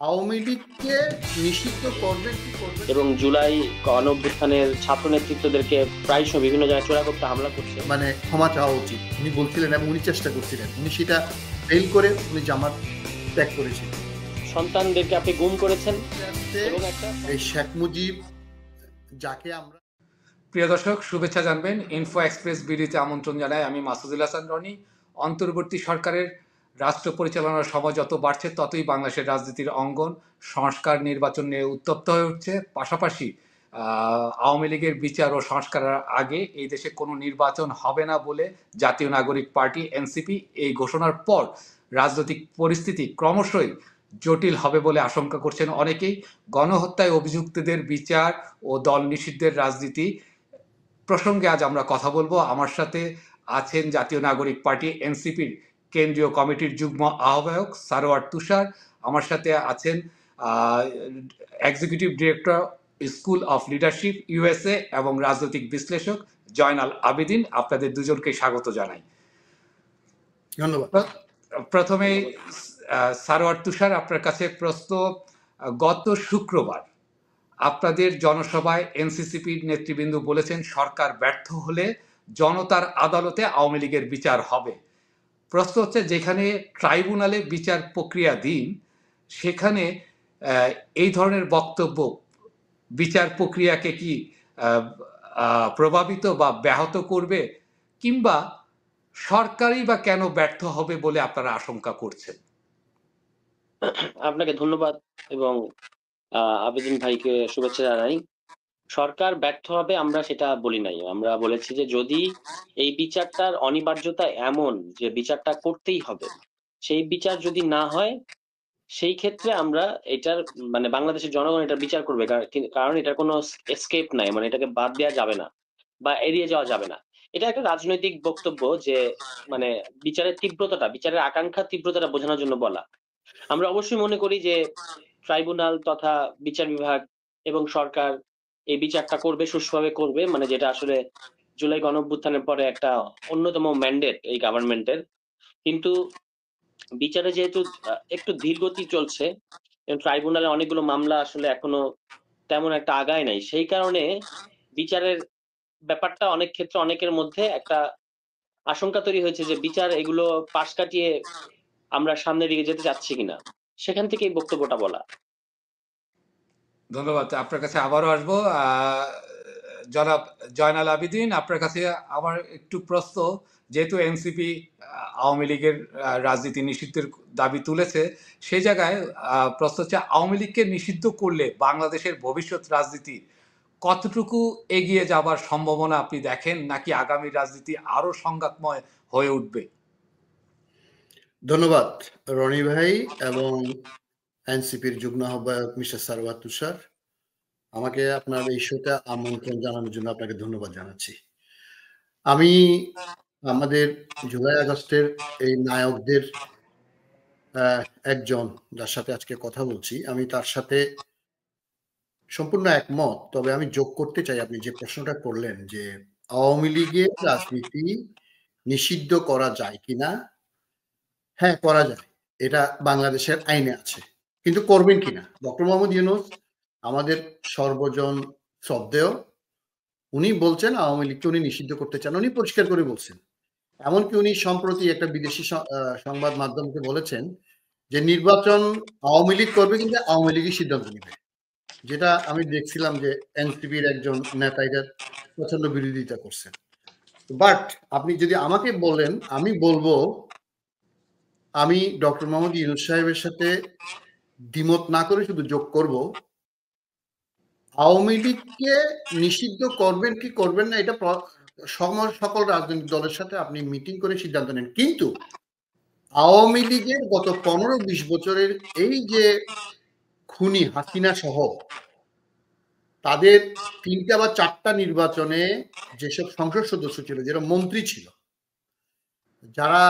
আওয়ামী লীগকে নিষিদ্ধ করবে কি করবে এবং জুলাই গণঅভ্যুত্থানের ছাত্র নেতৃত্বদেরকে প্রায়শই বিভিন্ন জায়গায় চোরা করতে হামলা করছে। মানে ক্ষমা চাওয়া উচিত উনি বলছিলেন এবং উনি চেষ্টা করছিলেন, উনি সেটা ফেল করে উনি জামাত ত্যাগ করেছিলেন। সন্তানদেরকে আপনি গুম করেছেন এবং একটা এই শেখ মুজিব যাকে আমরা প্রিয় দর্শক, শুভেচ্ছা জানবেন ইনফো এক্সপ্রেস বিডিতে আমন্ত্রণ জানাই। আমি মাসুদুল হাসান রনি। অন্তর্বর্তী সরকারের রাষ্ট্র পরিচালনার সময় যত বাড়ছে ততই বাংলাদেশের রাজনীতির অঙ্গন সংস্কার নির্বাচন নিয়ে উত্তপ্ত হয়ে উঠছে। পাশাপাশি আওয়ামী লীগের বিচার ও সংস্কারের আগে এই দেশে কোনো নির্বাচন হবে না বলে জাতীয় নাগরিক পার্টি এনসিপি এই ঘোষণার পর রাজনৈতিক পরিস্থিতি ক্রমশই জটিল হবে বলে আশঙ্কা করছেন অনেকেই। গণহত্যায় অভিযুক্তদের বিচার ও দল নিষিদ্ধের রাজনীতি প্রসঙ্গে আজ আমরা কথা বলবো। আমার সাথে আছেন জাতীয় নাগরিক পার্টি এনসিপির কেন্দ্রীয় কমিটির যুগ্ম আহ্বায়ক সারোয়ার তুষার, আমার সাথে আছেন executive director school of leadership USA এবং রাজনৈতিক বিশ্লেষক জয়নাল আবেদিন। আপনাদের দুজনকে স্বাগত জানাই। ধন্যবাদ। প্রথমে সারোয়ার তুষার, আপনার কাছে প্রশ্ন। গত শুক্রবার আপনাদের জনসভায় এনসিসিপির নেতৃবৃন্দ বলেছেন সরকার ব্যর্থ হলে জনতার আদালতে আওয়ামী লীগের বিচার হবে। প্রশ্ন হচ্ছে, যেখানে ট্রাইব্যুনালে বিচার প্রক্রিয়াধীন সেখানে এই ধরনের বক্তব্য বিচার প্রক্রিয়াকে কি প্রভাবিত বা ব্যাহত করবে, কিংবা সরকারই বা কেন ব্যর্থ হবে বলে আপনারা আশঙ্কা করছেন? আপনাকে ধন্যবাদ এবং আবেদিন ভাইকে শুভেচ্ছা জানাই। সরকার ব্যর্থ হবে আমরা সেটা বলি নাই, আমরা বলেছি যে যদি এই বিচারটার অনিবার্যতা এমন যে বিচারটা করতেই হবে, সেই বিচার যদি না হয় সেই ক্ষেত্রে আমরা এটার মানে বাংলাদেশের জনগণ এটা বিচার করবে, কারণ এটার কোনো এসকেপ নাই, মানে এটাকে বাদ দেওয়া যাবে না বা এড়িয়ে যাওয়া যাবে না। এটা একটা রাজনৈতিক বক্তব্য যে মানে বিচারের তীব্রতাটা, বিচারের আকাঙ্ক্ষার তীব্রতাটা বোঝানোর জন্য বলা। আমরা অবশ্যই মনে করি যে ট্রাইব্যুনাল তথা বিচার বিভাগ এবং সরকার এই বিচারটা করবে, সুষ্ঠুভাবে করবে, মানে যেটা আসলে জুলাই গণঅভ্যুত্থানের পরে একটা অন্যতম ম্যান্ডেট এই গভর্নমেন্টের। কিন্তু বিচারে যেহেতু একটু ধীরগতি চলছে, ট্রাইব্যুনালে অনেকগুলো মামলা আসলে এখনো তেমন একটা আগায় নাই, সেই কারণে বিচারের ব্যাপারটা অনেক ক্ষেত্রে অনেকের মধ্যে একটা আশঙ্কা তৈরি হয়েছে যে বিচার এগুলো পাশ কাটিয়ে আমরা সামনের দিকে যেতে চাচ্ছি কিনা, সেখান থেকে এই বক্তব্যটা বলা। ধন্যবাদ। আপনার কাছে আবারও আসবো। জনাব জয়নাল আবেদিন, আপনার কাছে আমার একটু প্রশ্ন। যেহেতু এনসিপি আওয়ামী লীগের রাজনীতি নিষিদ্ধের দাবি তুলেছে, সেই জায়গায় প্রশ্ন হচ্ছে, আওয়ামী লীগকে নিষিদ্ধ করলে বাংলাদেশের ভবিষ্যৎ রাজনীতি কতটুকু এগিয়ে যাবার সম্ভাবনা আপনি দেখেন, নাকি আগামী রাজনীতি আরো সংঘাতময় হয়ে উঠবে? ধন্যবাদ রনি ভাই এবং এনসিপির যুগ্ম আহ্বায়ক মিস্টার সারোয়ার তুষার। আমাকে আপনার এই শোতে আমন্ত্রণ জানানোর জন্য আপনাকে ধন্যবাদ জানাচ্ছি। আমি আমাদের জুলাই আগস্টের এই নায়কদের একজন, যার সাথে আজকে কথা বলছি, আমি তার সাথে সম্পূর্ণ একমত। তবে আমি যোগ করতে চাই, আপনি যে প্রশ্নটা করলেন যে আওয়ামী লীগের রাজনীতি নিষিদ্ধ করা যায় কিনা। হ্যাঁ, করা যায়, এটা বাংলাদেশের আইনে আছে, কিন্তু করবেন কিনা। ডক্টর মোহাম্মদ ইউনূস আমাদের সর্বজন শ্রদ্ধেয়, উনি বলছেন আওয়ামী লীগকে উনি নিষিদ্ধ করতে চান, উনি পরিষ্কার করে বলছেন। এমনকি উনি সম্প্রতি একটা বিদেশি সংবাদ মাধ্যমকে বলেছেন যে নির্বাচন আওয়ামী লীগ করবে, কিন্তু আওয়ামী লীগই সিদ্ধান্ত নেবে। যেটা আমি দেখছিলাম যে এনসিপির একজন নেতা এটা প্রচন্ড বিরোধিতা করছেন। বাট আপনি যদি আমাকে বলেন, আমি বলবো আমি ডক্টর মোহাম্মদ ইউনূস সাহেবের সাথে দ্বিমত না করে শুধু যোগ করব, আওয়ামী লীগকে নিষিদ্ধ করবেন কি করবেন না এটা সকল রাজনৈতিক দলের সাথে আপনি মিটিং করে সিদ্ধান্ত নেন। কিন্তু আওয়ামী লীগের গত 15-20 বছরের এই যে খুনি হাসিনা সহ তাদের 3টা বা 4টা নির্বাচনে যেসব সংসদ সদস্য ছিল, যারা মন্ত্রী ছিল, যারা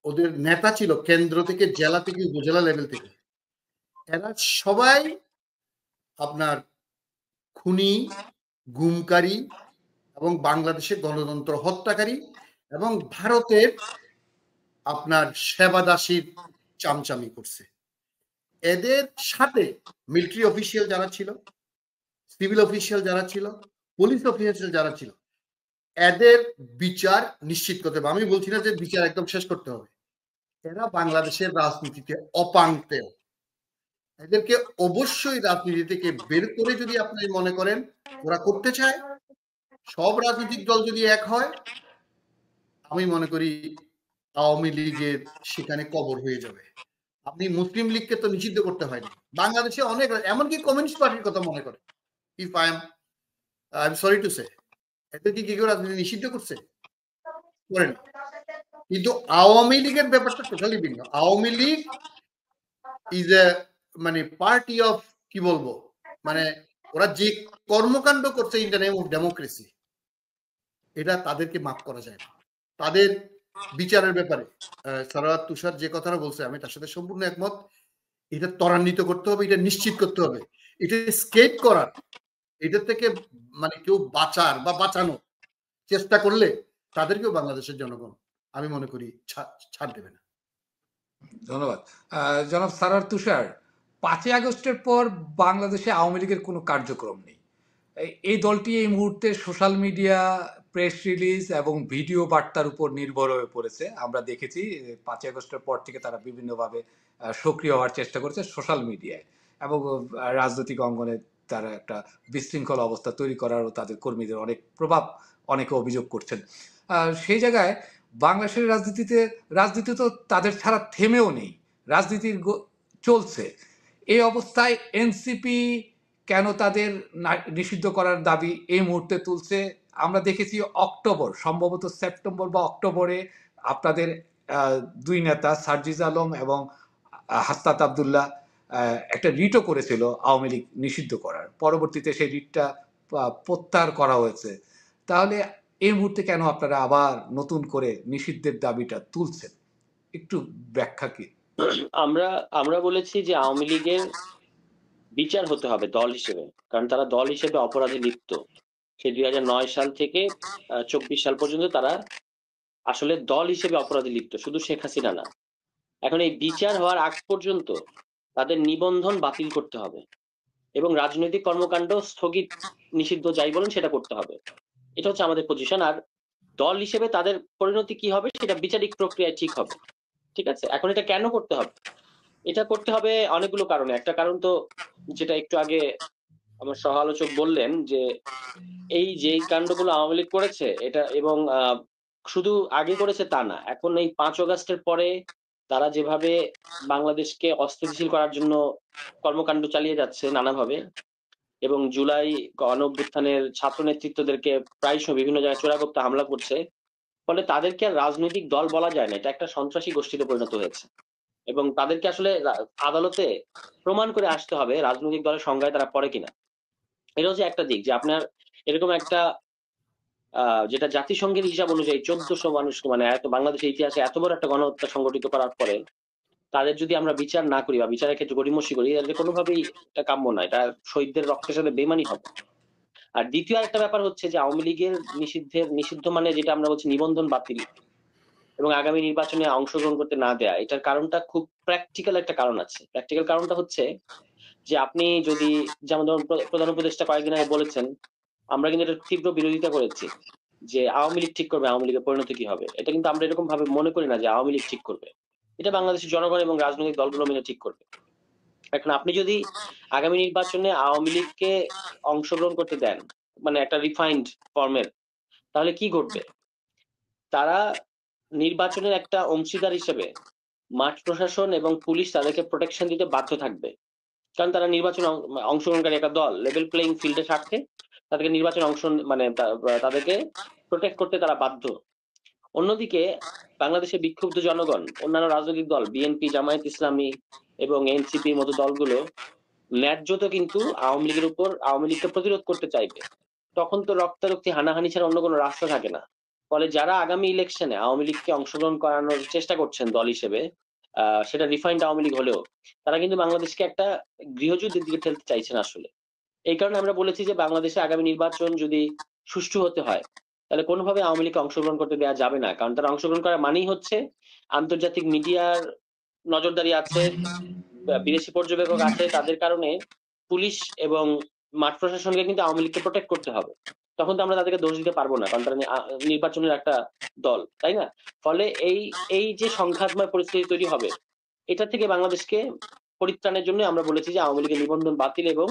ওদের নেতা ছিল, কেন্দ্র থেকে জেলা থেকে উপজেলা লেভেল থেকে, এরা সবাই আপনার খুনি, গুমকারী এবং বাংলাদেশের গণতন্ত্র হত্যাকারী এবং ভারতের আপনার সেবাদাসীর চামচামি করছে। এদের সাথে মিলিটারি অফিসিয়াল যারা ছিল, সিভিল অফিসিয়াল যারা ছিল, পুলিশ অফিসিয়াল যারা ছিল, এদের বিচার নিশ্চিত করতে হবে। আমি বলছি না যে বিচার একদম শেষ করতে হবে, এরা বাংলাদেশের রাজনীতিতে অপাঙ্ক্তেয়, এদেরকে অবশ্যই রাজনীতি থেকে বের করে, যদি আপনি মনে করেন ওরা করতে চায়, সব রাজনৈতিক দল যদি এক হয়, আমি মনে করি আওয়ামী লীগের সেখানে কবর হয়ে যাবে। আপনি মুসলিম লীগকে তো নিষিদ্ধ করতে হয়নি, বাংলাদেশে অনেক, এমনকি কমিউনিস্ট পার্টির কথা মনে করে, if I am sorry to say, এদেরকে কি করে রাজনীতি নিষিদ্ধ করছে? করেন। কিন্তু আওয়ামী লীগের ব্যাপারটা টোটালি ভিন্ন। আওয়ামী লীগ ইজ এ মানে পার্টি অফ, কি বলবো, মানে ওরা যে কর্মকাণ্ড করছে in the name of democracy, এটা তাদেরকে মাফ করা যায় না। তাদের বিচারের ব্যাপারে সারাওয়াত তুষার যে কথাটা বলছে, আমি তার সাথে সম্পূর্ণ একমত। এটা ত্বরান্বিত করতে হবে, এটা নিশ্চিত করতে হবে, এটা স্কেপ করার, এটা থেকে মানে কেউ বাঁচার বা বাঁচানো চেষ্টা করলে তাদেরকেও বাংলাদেশের জনগণ আমি মনে করি ছাড় দেবে না। ধন্যবাদ। জনাব সারাওয়াত তুষার, 5ই আগস্টের পর বাংলাদেশে আওয়ামী লীগের কোনো কার্যক্রম নেই। এই দলটি এই মুহূর্তে সোশ্যাল মিডিয়া, প্রেস রিলিজ এবং ভিডিও বার্তার উপর নির্ভর হয়ে পড়েছে। আমরা দেখেছি 5ই আগস্টের পর থেকে তারা বিভিন্নভাবে সক্রিয় হওয়ার চেষ্টা করেছে সোশ্যাল মিডিয়ায়, এবং রাজনৈতিক অঙ্গনে তারা একটা বিশৃঙ্খল অবস্থা তৈরি করারও তাদের কর্মীদের অনেক প্রভাব, অনেকে অভিযোগ করছেন। সেই জায়গায় বাংলাদেশের রাজনীতি তো তাদের ছাড়া থেমেও নেই, রাজনীতির চলছে। এই অবস্থায় এনসিপি কেন তাদের নিষিদ্ধ করার দাবি এই মুহূর্তে তুলছে? আমরা দেখেছি অক্টোবর, সম্ভবত সেপ্টেম্বর বা অক্টোবরে আপনাদের দুই নেতা সার্জিজ আলম এবং হাসনাত আবদুল্লাহ একটা রিটও করেছিল আওয়ামী লীগ নিষিদ্ধ করার, পরবর্তীতে সেই রিটটা প্রত্যাহার করা হয়েছে। তাহলে এই মুহূর্তে কেন আপনারা আবার নতুন করে নিষিদ্ধের দাবিটা তুলছেন? একটু ব্যাখ্যা কি? আমরা বলেছি যে আওয়ামী লীগের বিচার হতে হবে দল হিসেবে, কারণ তারা দল হিসেবে অপরাধে লিপ্ত। সেই 2009 সাল থেকে 24 সাল পর্যন্ত তারা আসলে দল হিসেবে অপরাধে লিপ্ত, শুধু শেখ হাসিনা না। এখন এই বিচার হওয়ার আগ পর্যন্ত তাদের নিবন্ধন বাতিল করতে হবে এবং রাজনৈতিক কর্মকাণ্ড স্থগিত, নিষিদ্ধ যাই বলেন সেটা করতে হবে। এটা হচ্ছে আমাদের পজিশন। আর দল হিসেবে তাদের পরিণতি কি হবে সেটা বিচারিক প্রক্রিয়ায় ঠিক হবে। ঠিক আছে, এখন এটা কেন করতে হবে? এটা করতে হবে অনেকগুলো কারণে। একটা কারণ তো যেটা একটু আগে আমার সহ আলোচক বললেন, যে এই যে কাণ্ডগুলো আওয়ামী লীগ করেছে এটা, এবং শুধু আগে করেছে তা না, এখন এই 5 আগস্টের পরে তারা যেভাবে বাংলাদেশকে অস্থিতিশীল করার জন্য কর্মকাণ্ড চালিয়ে যাচ্ছে নানাভাবে, এবং জুলাই গণঅভ্যুত্থানের ছাত্র নেতৃত্বদেরকে প্রায়শই বিভিন্ন জায়গায় চোরাগোপ্তা হামলা করছে, ফলে তাদেরকে আর রাজনৈতিক দল বলা যায় না, এটা একটা সন্ত্রাসী গোষ্ঠীতে পরিণত হয়েছে। এবং তাদেরকে আসলে আদালতে প্রমাণ করে আসতে হবে রাজনৈতিক দলের সংজ্ঞায় তারা পড়ে কিনা। এটা হচ্ছে একটা দিক, যে আপনার এরকম একটা যেটা জাতিসংঘের হিসাব অনুযায়ী 1400 মানুষ, মানে এত বাংলাদেশের ইতিহাসে এত বড় একটা গণহত্যা সংগঠিত করার পরে তাদের যদি আমরা বিচার না করি বা বিচারের ক্ষেত্রে গড়িমসি করি, তাহলে কোনোভাবেই এটা কাম্য নয়, এটা শহীদদের রক্তের সাথে বেমানি হবে। আর দ্বিতীয় একটা ব্যাপার হচ্ছে যে আওয়ামী লীগের নিষিদ্ধ মানে যেটা আমরা বলছি নিবন্ধন বাতিল এবং আগামী নির্বাচনে অংশগ্রহণ করতে না দেয়া, এটার কারণটা খুব প্র্যাকটিক্যাল একটা কারণ আছে। প্র্যাকটিক্যাল কারণটা হচ্ছে যে আপনি যদি, যেমন ধরুন প্রধান উপদেষ্টা কয়েকদিন আগে বলেছেন, আমরা কিন্তু এটা তীব্র বিরোধিতা করেছি, যে আওয়ামী লীগ ঠিক করবে আওয়ামী লীগের পরিণতি কি হবে। এটা কিন্তু আমরা এরকম ভাবে মনে করি না যে আওয়ামী লীগ ঠিক করবে, এটা বাংলাদেশের জনগণ এবং রাজনৈতিক দলগুলো মিলে ঠিক করবে। এখন আপনি যদি আগামী নির্বাচনে আওয়ামী লীগকে অংশগ্রহণ করতে দেন, মানে একটা রিফাইন্ড ফর্মের, তাহলে কি ঘটবে? তারা নির্বাচনের একটা অংশীদার হিসেবে মাঠ প্রশাসন এবং পুলিশ তাদেরকে প্রোটেকশন দিতে বাধ্য থাকবে, কারণ তারা নির্বাচনে অংশগ্রহণকারী একটা দল, লেভেল প্লেইং ফিল্ডের স্বার্থে তাদেরকে নির্বাচনে মানে তাদেরকে প্রোটেক্ট করতে তারা বাধ্য। অন্যদিকে বাংলাদেশে বিক্ষুব্ধ জনগণ, অন্যান্য রাজনৈতিক দল, বিএনপি, জামায়াত ইসলামী এবং এনসিপির মতো দলগুলো ন্যায্যত কিন্তু আওয়ামী লীগকে প্রতিরোধ করতে চাইবে। তখন তো রক্তারক্তি, হানাহানি ছাড়া অন্য কোনো রাস্তা থাকে না। ফলে যারা আগামী ইলেকশনে আওয়ামী লীগকে অংশগ্রহণ করানোর চেষ্টা করছেন দল হিসেবে, সেটা রিফাইন্ড আওয়ামী লীগ হলেও, তারা কিন্তু বাংলাদেশকে একটা গৃহযুদ্ধের দিকে ঠেলতে চাইছেন আসলে। এই কারণে আমরা বলেছি যে বাংলাদেশে আগামী নির্বাচন যদি সুষ্ঠু হতে হয়, তাহলে কোনোভাবে আওয়ামী লীগকে অংশগ্রহণ করতে দেওয়া যাবে না, কারণ তারা অংশগ্রহণ করা মানেই হচ্ছে আন্তর্জাতিক মিডিয়ার নজরদারি আছে, বিদেশি পর্যবেক্ষক আছে, তাদের কারণে পুলিশ এবং মাঠ প্রশাসনকে কিন্তু আওয়ামী লীগকে প্রোটেক্ট করতে হবে। তখন তো আমরা তাদেরকে দোষ দিতে পারবো না, কারণ তারা নির্বাচনের একটা দল, তাই না? ফলে এই যে সংঘাতময় পরিস্থিতি তৈরি হবে, এটা থেকে বাংলাদেশকে পরিত্রাণের জন্য আমরা বলেছি যে আওয়ামী লীগের নিবন্ধন বাতিল এবং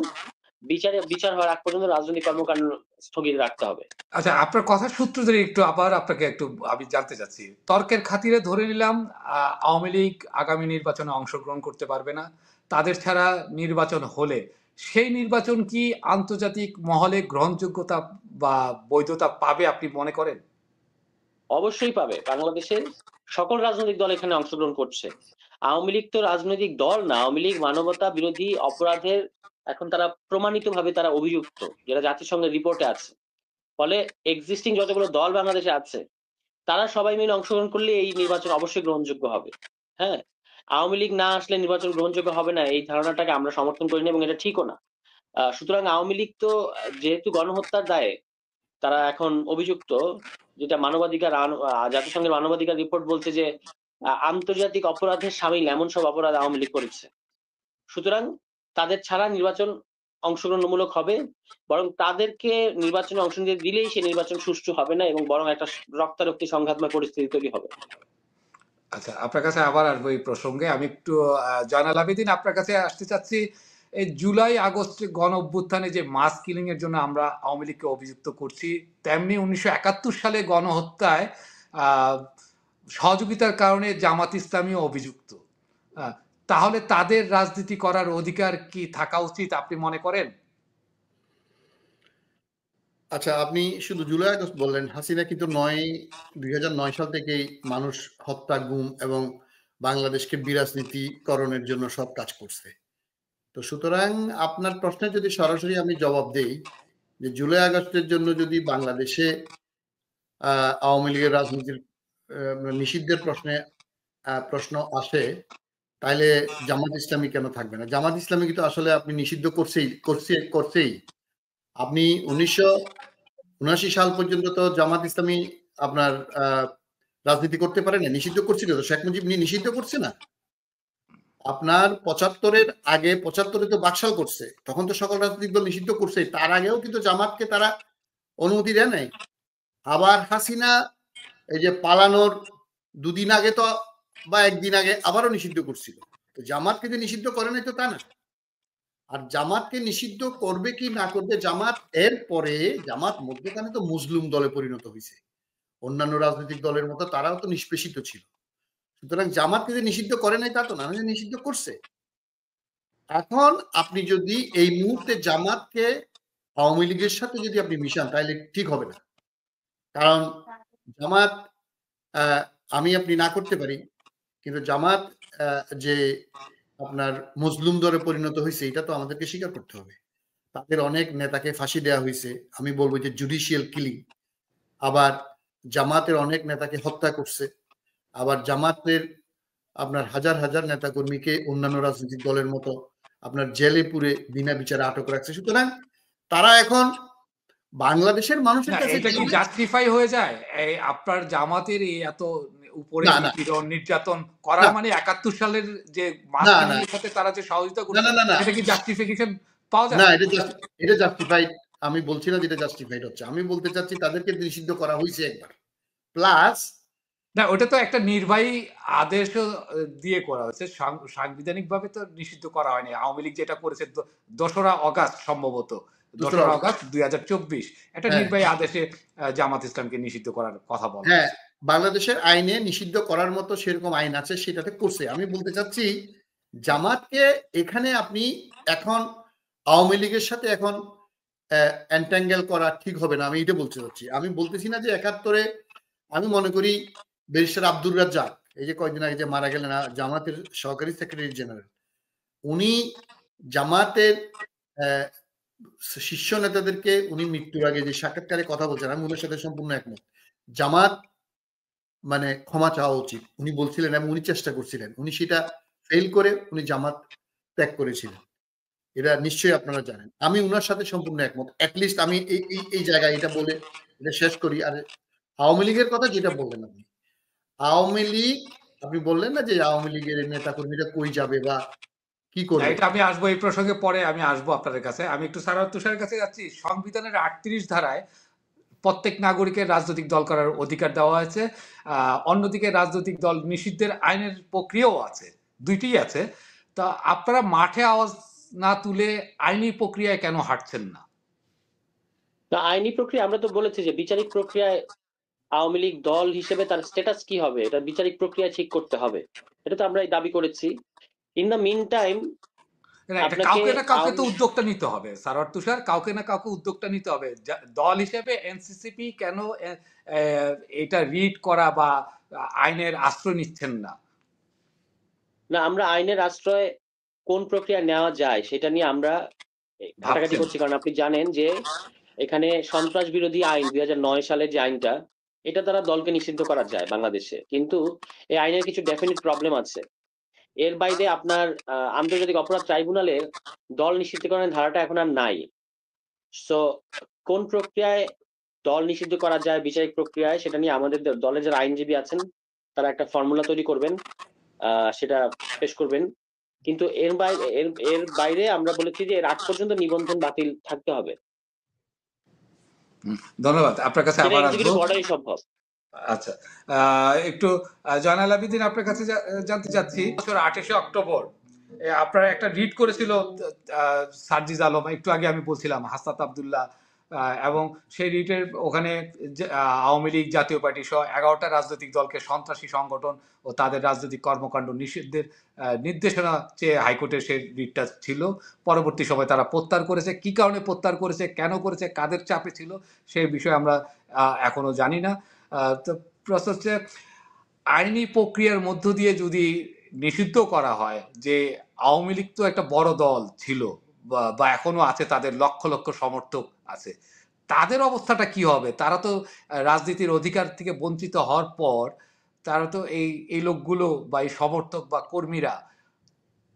বিচার হওয়ার আগ পর্যন্ত রাজনৈতিক কর্মকাণ্ড স্থগিত রাখতে হবে। আচ্ছা, আপনার কথার সূত্র ধরে একটু আবার আপনাকে একটু আমি জানতে চাচ্ছি, তর্কের খাতিরে ধরে নিলাম আওয়ামী লীগ আগামী নির্বাচনে অংশগ্রহণ করতে পারবে না, তাদের ছাড়া নির্বাচন হলে সেই নির্বাচন কি আন্তর্জাতিক মহলে গ্রহণযোগ্যতা বা বৈধতা পাবে আপনি মনে করেন? অবশ্যই পাবে। বাংলাদেশের সকল রাজনৈতিক দল এখানে অংশগ্রহণ করছে। আওয়ামী লীগ তো রাজনৈতিক দল না, আওয়ামী লীগ মানবতা বিরোধী অপরাধের এখন তারা প্রমাণিতভাবে তারা অভিযুক্ত, যেটা জাতিসংঘের রিপোর্টে আছে। ফলে এক্সিস্টিং যতগুলো দল বাংলাদেশে আছে তারা সবাই মিলে অংশগ্রহণ করলে এই নির্বাচন অবশ্যই গ্রহণযোগ্য হবে। হ্যাঁ, আওয়ামী লীগ না আসলে নির্বাচন গ্রহণযোগ্য হবে না, এই ধারণাটাকে আমরা সমর্থন করি না এবং এটা ঠিকও না। সুতরাং আওয়ামী লীগ তো যেহেতু গণহত্যার দায়ে তারা এখন অভিযুক্ত, যেটা মানবাধিকার জাতিসংঘের মানবাধিকার রিপোর্ট বলছে যে আন্তর্জাতিক অপরাধের সামিল এমন সব অপরাধ আওয়ামী লীগ করেছে। সুতরাং তাদের ছাড়া নির্বাচন অংশগ্রহণমূলক হবে, বরং তাদেরকে নির্বাচনে অংশ নিতে দিলেই সে নির্বাচন সুষ্ঠু হবে না এবং বরং একটা রক্তারক্তি সংঘাতময় পরিস্থিতি তৈরি হবে। আচ্ছা, আপনার কাছে আবার আসবো এই প্রসঙ্গে। আমি একটু জয়নাল আবেদিন, আপনার কাছে আসতে চাচ্ছি। এই জুলাই আগস্টে গণ অভ্যুত্থানে যে মাস কিলিং এর জন্য আমরা আওয়ামী লীগকে অভিযুক্ত করছি, তেমনি 1971 সালে গণহত্যায় সহযোগিতার কারণে জামাত ইসলামীও অভিযুক্ত। তাহলে তাদের রাজনীতি করার অধিকার কি থাকা উচিত আপনি মনে করেন? আচ্ছা, আপনি শুধু জুলাই আগস্ট বললেন, হাসিনা কিন্তু 2009 সাল থেকেই মানুষ হত্যা, গুম এবং বাংলাদেশকে বিরাজনীতিকরণের জন্য সব কাজ করছে। তো সুতরাং আপনার প্রশ্নে যদি সরাসরি আমি জবাব দেই যে জুলাই আগস্টের জন্য যদি বাংলাদেশে আওয়ামী লীগের রাজনীতির নিষিদ্ধের প্রশ্ন আসে, তাইলে জামাত ইসলামী কেন থাকবে না? জামাত ইসলামী কিন্তু আসলে আপনি নিষিদ্ধ করছেই। আপনি 1979 সাল পর্যন্ত তো জামাত ইসলামী আপনার রাজনীতি করতে পারে না, নিষিদ্ধ করছিল তো, শেখ মুজিব নিষিদ্ধ করছে না। আপনার 75-এর আগে, 75-এ তো বাকশাল করছে, তখন তো সকল রাজনৈতিক দল নিষিদ্ধ করছে। তার আগেও কিন্তু জামাতকে তারা অনুমতি দেয় নাই। আবার হাসিনা এই যে পালানোর দুদিন আগে তো বা একদিন আগে আবারও নিষিদ্ধ করছিল। তো জামাতকে যে নিষিদ্ধ করে নাই তো তা না। আর জামাতকে নিষিদ্ধ করবে কি না করবে, জামাত এর পরে জামাত মধ্যখানে তো মুসলিম দলে পরিণত হয়েছে, অন্যান্য রাজনৈতিক দলের মতো তারাও তো নিষ্পেষিত ছিল। সুতরাং জামাতকে যে নিষিদ্ধ করে নাই তা তো না, নিষিদ্ধ করছে। এখন আপনি যদি এই মুহূর্তে জামাতকে আওয়ামী লীগের সাথে যদি আপনি মিশান, তাহলে ঠিক হবে না। কারণ জামাত আমি আপনি না করতে পারি, কিন্তু জামাত যে আপনার মজলুম দলে পরিণত হয়েছে এটা তো আমাদেরকে স্বীকার করতে হবে। তাদের অনেক নেতাকে ফাঁসি দেওয়া হয়েছে, আমি বলবো যে জুডিশিয়াল কিলিং। আবার জামাতের অনেক নেতাকে হত্যা করছে, আবার জামাতের আপনার হাজার হাজার নেতা কর্মীকে অন্যান্য রাজনৈতিক দলের মতো আপনার জেলে পুরে বিনা বিচারে আটক রাখছে। সুতরাং তারা এখন বাংলাদেশের মানুষের কাছে এটা কি জাস্টিফাই হয়ে যায়? এই আপনার জামাতের এই এত উপরে নিপীড়ন নির্যাতন করা, মানে 71 সালের যে মাসের সাথে তারা যে সহযোগিতা করছে, এটা কি জাস্টিফিকেশন পাওয়া যায়? না, এটা জাস্টিফাইড আমি বলছি না, যেটা জাস্টিফাইড হচ্ছে। আমি বলতে চাচ্ছি তাদেরকে নিষিদ্ধ করা হয়েছে একবার, প্লাস না, ওটা তো একটা নির্বাহী আদেশ দিয়ে করা হয়েছে, সাংবিধানিক ভাবে তো নিষিদ্ধ করা হয়নি। আওয়ামী লীগ যেটা করেছে 2রা আগস্ট, সম্ভবত 2রা আগস্ট 2024 একটা নির্বাহী আদেশে জামাত ইসলামকে নিষিদ্ধ করার কথা বলা। হ্যাঁ, বাংলাদেশের আইনে নিষিদ্ধ করার মতো সেরকম আইন আছে, সেটাতে করছে। আমি বলতে চাচ্ছি জামাতকে এখানে আপনি এখন আওয়ামী লীগের সাথে এখন এন্ট্যাঙ্গেল করা ঠিক হবে না, আমি এটা বলতে চাচ্ছি। আমি বলতেছি না যে 71-এ, আমি মনে করি ব্যারিস্টার আব্দুর রাজ্জাক এই যে কয়েকদিন আগে যে মারা গেলেন, জামাতের সহকারী সেক্রেটারি জেনারেল, উনি জামাতের শীর্ষ নেতাদেরকে উনি মৃত্যুর আগে যে সাক্ষাৎকারে কথা বলছেন, আমি ওনার সাথে সম্পূর্ণ একমত। জামাত মানে ক্ষমা চাওয়া উচিত উনি বলছিলেন এবং উনি চেষ্টা করছিলেন, উনি সেটা ফেল করে উনি জামাত ত্যাগ করেছিলেন, এটা নিশ্চয়ই আপনারা জানেন। আমি উনার সাথে সম্পূর্ণ একমত। অ্যাটলিস্ট আমি এই জায়গায় এটা বলে এটা শেষ করি। আর আওয়ামী লীগের কথা যেটা বললেন আপনি, আওয়ামী লীগ, আপনি বললেন না যে আওয়ামী লীগের নেতা কর্মীরা কই যাবে বা কি করবে? এটা আমি আসবো, এই প্রসঙ্গে পরে আমি আসবো আপনাদের কাছে। আমি একটু সারাওয়ার তুষারের কাছে যাচ্ছি। সংবিধানের 38 ধারায় প্রত্যেক নাগরিকের রাজনৈতিক দল করার অধিকার দেওয়া হয়েছে। অন্যদিকে রাজনৈতিক দল নিষিদ্ধের আইনের প্রক্রিয়াও আছে, দুইটিই আছে। তা আপনারা মাঠে আওয়াজ না তুলে আইনি প্রক্রিয়ায় কেন হাঁটছেন না? আইনি প্রক্রিয়া আমরা তো বলেছি যে বিচারিক প্রক্রিয়ায় আওয়ামী লীগ দল হিসেবে তার স্ট্যাটাস কি হবে এটা বিচারিক প্রক্রিয়া ঠিক করতে হবে, এটা তো আমরা দাবি করেছি। ইন দ্য মিন টাইম এটা কাউকে না কাউকে তো উদ্যোগটা নিতে হবে সারোয়ার তুষার, কাউকে না কাউকে উদ্যোগটা নিতে হবে। দল হিসেবে এনসিসিপি কেন এটা রিড করা বা আইনের আশ্রয় নিচ্ছেন না? না, আমরা আইনের আশ্রয় কোন প্রক্রিয়া নেওয়া যায় সেটা নিয়ে আমরা ঘাটাঘাটি করছি। কারণ আপনি জানেন যে এখানে সন্ত্রাস বিরোধী আইন 2009 সালের যে আইনটা, এটা দ্বারা দলকে নিষিদ্ধ করা যায় বাংলাদেশে, কিন্তু এই আইনের কিছু ডেফিনিট প্রবলেম আছে। এর বাইরে আপনার আন্তর্জাতিক অপরাধ ট্রাইব্যুনালে দল নিষিদ্ধকরণের ধারাটা এখন আর নাই। সো কোন প্রক্রিয়ায় দল নিষিদ্ধ করা যায় বিচারিক প্রক্রিয়ায়, সেটা নিয়ে আমাদের দলের যারা আইনজীবী আছেন তারা একটা ফর্মুলা তৈরি করবেন, সেটা পেশ করবেন। কিন্তু এর বাইরে আমরা বলেছি যে এর আগ পর্যন্ত নিবন্ধন বাতিল থাকতে হবে। ধন্যবাদ। আপনার কাছে আবার আসবো। বর্ডারই সম্ভব। আচ্ছা, একটু জয়নাল আবেদিন আপনার কাছে জানতে চাচ্ছি, 28 অক্টোবর আপনারা একটা রিট করেছিল সার্জিস আলম, একটু আগে আমি বলছিলাম হাসনাত আব্দুল্লাহ, এবং সেই রিটের ওখানে আওয়ামী লীগ, জাতীয় পার্টি সহ 11টা রাজনৈতিক দলকে সন্ত্রাসী সংগঠন ও তাদের রাজনৈতিক কর্মকাণ্ড নিষিদ্ধের নির্দেশনা চেয়ে হাইকোর্টের সেই রিটটা ছিল। পরবর্তী সময় তারা প্রত্যাহার করেছে। কি কারণে প্রত্যাহার করেছে, কেন করেছে, কাদের চাপে ছিল, সেই বিষয়ে আমরা এখনো জানি না। তো প্রশ্ন হচ্ছে, আইনি প্রক্রিয়ার মধ্য দিয়ে যদি নিষিদ্ধ করা হয়, যে আওয়ামী লীগ তো একটা বড় দল ছিল বা এখনো আছে, তাদের লক্ষ লক্ষ সমর্থক আছে, তাদের অবস্থাটা কি হবে? তারা তো রাজনীতির অধিকার থেকে বঞ্চিত হওয়ার পর তারা তো এই লোকগুলো বা এই সমর্থক বা কর্মীরা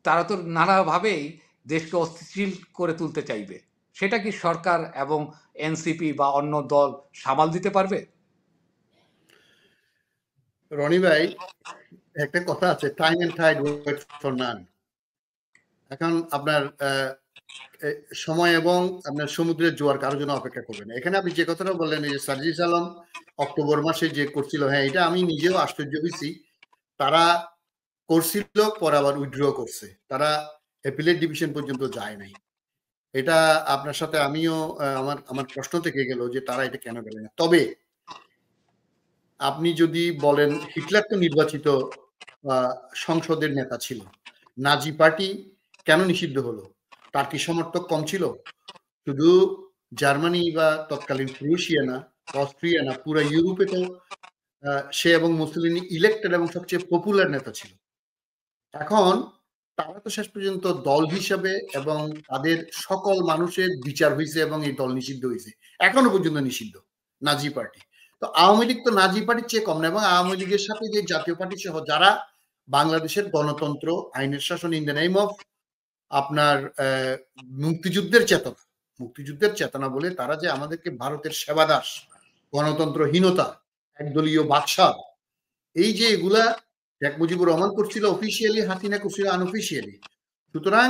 তারা তো নানাভাবেই দেশকে অস্থিতিশীল করে তুলতে চাইবে। সেটা কি সরকার এবং এনসিপি বা অন্য দল সামাল দিতে পারবে? রনি ভাই, একটা কথা আছে, time and tide wait for none. এখন আপনার সময় এবং আপনার সমুদ্রের জোয়ার কারোর জন্য অপেক্ষা করবে না। এখানে আপনি যে কথাটা বললেন, এই যে সার্জিস আলম অক্টোবর মাসে যে করছিল, হ্যাঁ এটা আমি নিজেও আশ্চর্য হয়েছি। তারা করছিল, পরে আবার উইথড্র করছে, তারা অ্যাপিলেট ডিভিশন পর্যন্ত যায় নাই। এটা আপনার সাথে আমিও আমার প্রশ্ন থেকে গেল যে তারা এটা কেন গেল না। তবে আপনি যদি বলেন, হিটলার তো নির্বাচিত সংসদের নেতা ছিল, নাজি পার্টি কেন নিষিদ্ধ হলো? তার কি সমর্থক কম ছিল? শুধু জার্মানি বা তৎকালীন প্রুশিয়া না, অস্ট্রিয়া না, পুরো ইউরোপে তো সে এবং মুসলিনি ইলেক্টেড এবং সবচেয়ে পপুলার নেতা ছিল। এখন তারা তো শেষ পর্যন্ত দল হিসাবে এবং তাদের সকল মানুষের বিচার হয়েছে এবং এই দল নিষিদ্ধ হয়েছে, এখনো পর্যন্ত নিষিদ্ধ নাজি পার্টি। তো আওয়ামী লীগ তো নাজি পার্টির চেয়ে কম না, এবং আওয়ামী লীগের সাথে যে জাতীয় পার্টি সহ যারা বাংলাদেশের গণতন্ত্র, আইনের শাসন ইন দ্য নেম অফ আপনার মুক্তিযুদ্ধের চেতনা বলে তারা যে আমাদেরকে ভারতের সেবাদাস, গণতন্ত্রহীনতা, একদলীয় বাদশাহ, এই যে এগুলা শেখ মুজিবুর রহমান করছিল অফিসিয়ালি, হাসিনা করছিল আনঅফিসিয়ালি। সুতরাং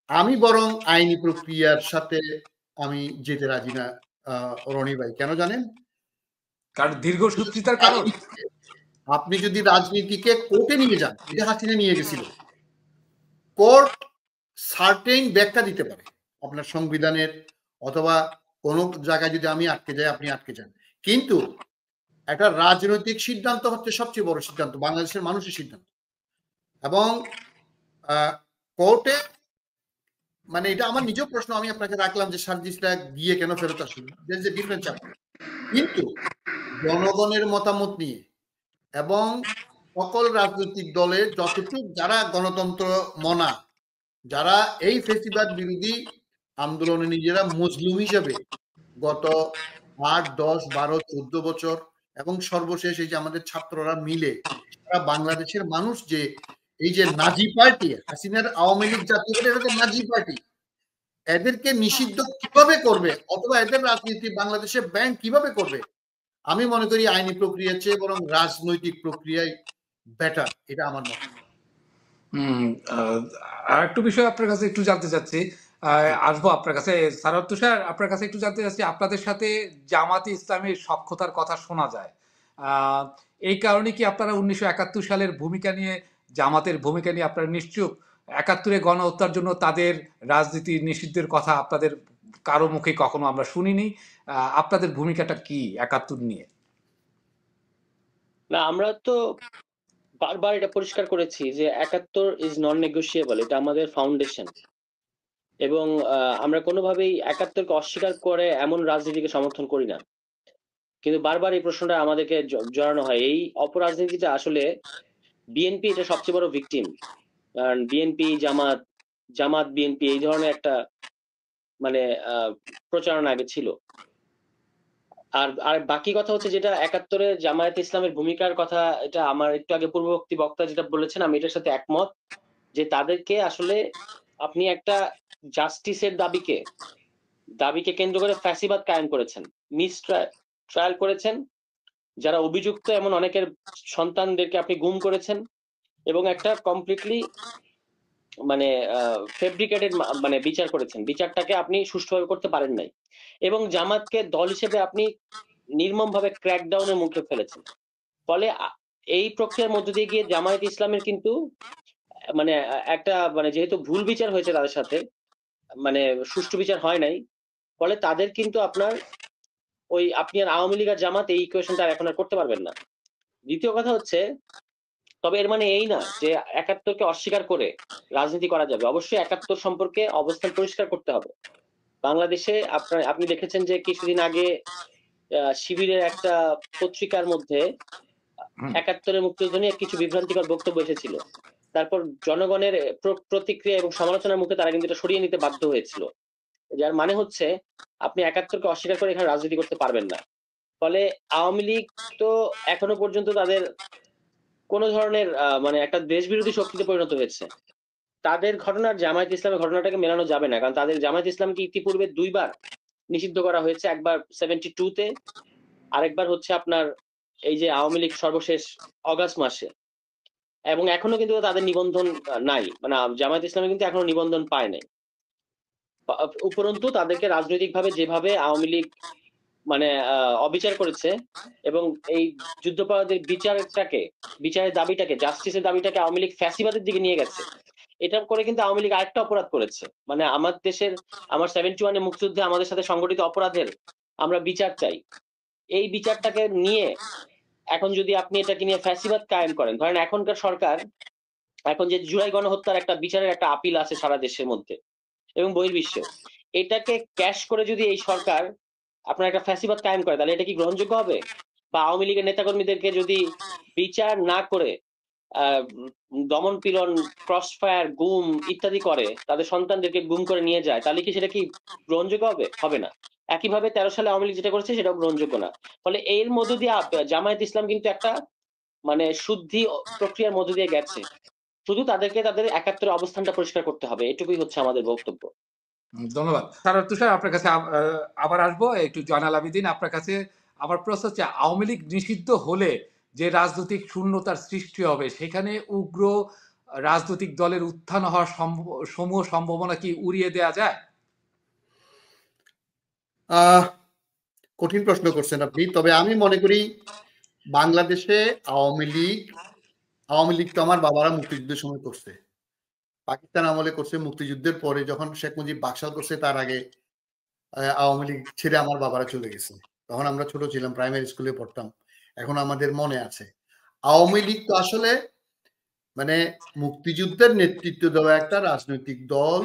আমি বরং আইনি প্রক্রিয়ার সাথে আমি যেতে রাজি না রনি ভাই। কেন জানেন? কারণ দীর্ঘসূত্রিতার কারণ। আপনি যদি রাজনীতিকে কোর্টে নিয়ে যান, এটা হাসিনা নিয়ে গেছিল, কোর্ট সার্টেন ব্যাখ্যা দিতে পারে আপনার সংবিধানের, অথবা কোনো জায়গায় যদি আমি আটকে যাই, আপনি আটকে যান, কিন্তু একটা রাজনৈতিক সিদ্ধান্ত হচ্ছে সবচেয়ে বড় সিদ্ধান্ত, বাংলাদেশের মানুষের সিদ্ধান্ত। এবং কোর্টে, মানে এটা আমার নিজের প্রশ্ন, আমি আপনাকে রাখলাম যে সার্জিসটা গিয়ে কেন ফেরত আসলো, ডিফারেন্ট চ্যাপ্টার। কিন্তু জনগণের মতামত নিয়ে এবং সকল রাজনৈতিক দলের যতটুকু যারা গণতন্ত্র মনা, যারা এই ফেসিবাদ বিরোধী আন্দোলনে নিজেরা মজলুম হিসেবে গত 8, 10, 12, 14 বছর এবং সর্বশেষ এই যে আমাদের ছাত্ররা মিলে সারা বাংলাদেশের মানুষ যে এই যে নাজি পার্টি, হাসিনার আওয়ামী লীগ, জাতীয় পার্টি, নাজি পার্টি, এদেরকে নিষিদ্ধ কিভাবে করবে, অথবা এদের রাজনীতি বাংলাদেশে ব্যান কিভাবে করবে, আমি মনে করি আইনি প্রক্রিয়ার চেয়ে বরং রাজনৈতিক প্রক্রিয়ায় বেটার, এটা আমার মত। আর একটু বিষয় আপনার কাছে একটু জানতে চাচ্ছি, আসবো আপনার কাছে সারাত তুষার, আপনার কাছে একটু জানতে চাচ্ছি, আপনাদের সাথে জামাতে ইসলামের সখ্যতার কথা শোনা যায়। আহ, এই কারণে কি আপনারা 1971 সালের ভূমিকা নিয়ে, জামাতের ভূমিকা নিয়ে আপনারা নিশ্চুপ? 71-এ গণহত্যার জন্য তাদের রাজনীতি নিষিদ্ধের কথা আপনাদের কারো মুখে কখনো আমরা শুনিনি। আপনাদের ভূমিকাটা কি 71 নিয়ে? না, আমরা তো বারবার এটা পরিষ্কার করেছি যে 71 ইজ নন নেগোশিয়েবল, এটা আমাদের ফাউন্ডেশন। এবং আমরা কোনোভাবেই 71কে অস্বীকার করে এমন রাজনীতিকে সমর্থন করি না। কিন্তু বারবার এই প্রশ্নটা আমাদেরকে জড়ানো হয়। এই অপরাজনীতিটা আসলে বিএনপি এটা সবচেয়ে বড় ভিকটিম। কারণ বিএনপি জামাত বিএনপি এই ধরনের একটা মানে প্রচারণা আগে ছিল। আর আর বাকি কথা হচ্ছে যেটা 71-এ জামায়াতে ইসলামের ভূমিকার কথা, এটা আমার একটু আগে পূর্ববর্তী বক্তা যেটা বলেছেন, আমি এটার সাথে একমত যে তাদেরকে আসলে আপনি একটা জাস্টিসের দাবিকে কেন্দ্র করে ফ্যাসিবাদ কায়েম করেছেন, মিস ট্রায়াল করেছেন, যারা অভিযুক্ত এমন অনেকের সন্তানদেরকে আপনি গুম করেছেন, এবং একটা কমপ্লিটলি মানে ফেব্রিকেটেড মানে বিচার করেছেন। বিচারটাকে আপনি সুষ্ঠুভাবে করতে পারেন নাই, এবং জামাতকে দল হিসেবে আপনি নির্মমভাবে ক্র্যাকডাউনের মুখে ফেলেছেন। ফলে এই প্রক্রিয়ার মধ্য দিয়ে গিয়ে জামায়াত ইসলামের কিন্তু মানে একটা মানে যেহেতু ভুল বিচার হয়েছে তাদের সাথে, মানে সুষ্ঠু বিচার হয় নাই, ফলে তাদের কিন্তু আপনার ওই আপনি আর আওয়ামী লীগ আর জামাত এই ইকুয়েশনটা এখন আর করতে পারবেন না। দ্বিতীয় কথা হচ্ছে, তবে এর মানে এই না যে 71-কে অস্বীকার করে রাজনীতি করা যাবে। অবশ্যই 71 সম্পর্কে অবস্থান পরিষ্কার করতে হবে। বাংলাদেশে আপনি দেখেছেন যে কিছুদিন আগে শিবিরের একটা পত্রিকার মধ্যে 71-এর মুক্তিযুদ্ধ নিয়ে কিছু বিভ্রান্তিকর বক্তব্য এসেছিল। তারপর জনগণের প্রতিক্রিয়া এবং সমালোচনার মুখে তারা কিন্তু এটা সরিয়ে নিতে বাধ্য হয়েছিল। যার মানে হচ্ছে আপনি 71-কে অস্বীকার করে এখানে রাজনীতি করতে পারবেন না। ফলে আওয়ামী লীগ তো এখনো পর্যন্ত তাদের কোন ধরনের মানে একটা দেশবিরোধী শক্তিতে পরিণত হয়েছে। তাদের ঘটনার জামায়াত ইসলামের ঘটনাটাকে মেলানো যাবে না, কারণ তাদের জামায়াত ইসলামকে ইতিপূর্বে 2 বার নিষিদ্ধ করা হয়েছে। একবার 72-তে, আরেকবার হচ্ছে আপনার এই যে আওয়ামী লীগ সর্বশেষ অগাস্ট মাসে। এবং এখনো কিন্তু তাদের নিবন্ধন নাই, মানে জামায়াত ইসলামে কিন্তু এখনো নিবন্ধন পায় নাই। উপরন্তু তাদেরকে রাজনৈতিকভাবে যেভাবে আওয়ামী লীগ মানে অবিচার করেছে, এবং এই যুদ্ধাপরাধের বিচারের দাবিটাকে, জাস্টিসের দাবিটাকে আওয়ামী লীগ ফ্যাসিবাদের দিকে নিয়ে গেছে। এটা করে কিন্তু আওয়ামী লীগ আরেকটা অপরাধ করেছে, মানে আমার 71-এ মুক্তিযুদ্ধে আমাদের সাথে সংগঠিত অপরাধের আমরা বিচার চাই। এই বিচারটাকে নিয়ে এখন যদি আপনি এটাকে নিয়ে ফ্যাসিবাদ কায়েম করেন, ধরেন এখনকার সরকার, এখন যে জুলাই গণহত্যার একটা বিচারের একটা আপিল আছে সারা দেশের মধ্যে এবং বহির্বিশ্বে, এটাকে ক্যাশ করে যদি এই সরকার আপনার একটা ফ্যাসিবাদ কায়েম করে, তাহলে এটা কি গ্রহণযোগ্য হবে? বা আওয়ামী লীগের নেতাকর্মীদেরকে যদি বিচার না করে দমন পীড়ন, ক্রস ফায়ার, গুম ইত্যাদি করে, তাদের সন্তানদেরকে গুম করে নিয়ে যায়, তাহলে কি সেটা কি গ্রহণযোগ্য হবে? হবে না। একইভাবে 13 সালে আওয়ামী লীগ যেটা করেছে সেটাও গ্রহণযোগ্য না। ফলে এর মধ্য দিয়ে জামায়াত ইসলাম কিন্তু একটা মানে শুদ্ধি প্রক্রিয়ার মধ্য দিয়ে গেছে। শুধু তাদেরকে তাদের 71-এর অবস্থানটা পরিষ্কার করতে হবে, এটুকুই হচ্ছে আমাদের বক্তব্য। ধন্যবাদ সারাত তুষার, আপনার কাছে আবার আসবো। একটু জয়নাল আবেদিন, আপনার কাছে আমার প্রশ্ন হচ্ছে, আওয়ামী লীগ নিষিদ্ধ হলে যে রাজনৈতিক শূন্যতার সৃষ্টি হবে, সেখানে উগ্র রাজনৈতিক দলের উত্থান হওয়ার সমূহ সম্ভাবনা কি উড়িয়ে দেওয়া যায়? কঠিন প্রশ্ন করছেন আপনি। তবে আমি মনে করি বাংলাদেশে আওয়ামী লীগ তো আমার বাবারা মুক্তিযুদ্ধের সময় করছে, পাকিস্তান আমলে করছে, মুক্তিযুদ্ধের পরে যখন শেখ মুজিব বাকশাল করছে তার আগে আওয়ামী লীগ ছেড়ে আমার বাবারা চলে গেছে। তখন আমরা ছোট ছিলাম, প্রাইমারি স্কুলে পড়তাম। এখন আমাদের মনে আছে আওয়ামী লীগ তো আসলে মানে মুক্তিযুদ্ধের নেতৃত্ব দেওয়া একটা রাজনৈতিক দল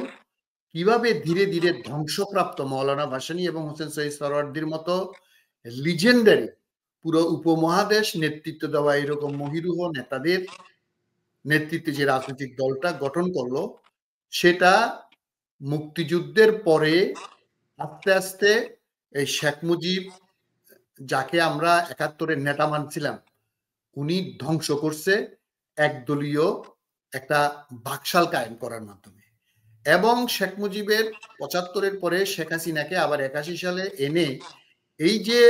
কিভাবে ধীরে ধীরে ধ্বংসপ্রাপ্ত মৌলানা ভাসানী এবং হোসেন শহীদ সরওয়ার্দীর মতো লিজেন্ডারি পুরো উপমহাদেশ নেতৃত্ব দেওয়া এরকম মহিরুহ নেতাদের নেতৃত্বে যে রাজনৈতিক দলটা গঠন করলো, সেটা মুক্তিযুদ্ধের পরে আস্তে আস্তে এই শেখ মুজিব, যাকে আমরা 71-এর নেতা মানছিলাম, উনি ধ্বংস করছে একদলীয় একটা বাকশাল কায়েম করার মাধ্যমে। এবং শেখ মুজিবের 75-এর পরে শেখ হাসিনাকে আবার 81 সালে এনে এই যে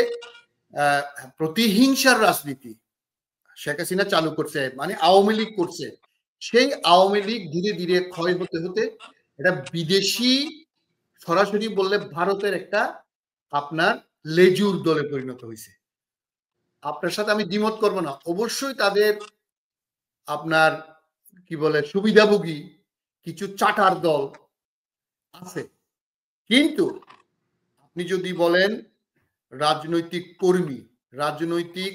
প্রতিহিংসার রাজনীতি শেখ হাসিনা চালু করছে, মানে আওয়ামী লীগ করছে, সেই আওয়ামী লীগ ধীরে ধীরে ক্ষয় হতে হতে এটা বিদেশি, সরাসরি বললে ভারতের একটা আপনার লেজুর দলে পরিণত হয়েছে। আপনার সাথে আমি দ্বিমত করব না, অবশ্যই তাদের আপনার কি বলে সুবিধাভোগী কিছু চাটার দল আছে, কিন্তু আপনি যদি বলেন রাজনৈতিক কর্মী, রাজনৈতিক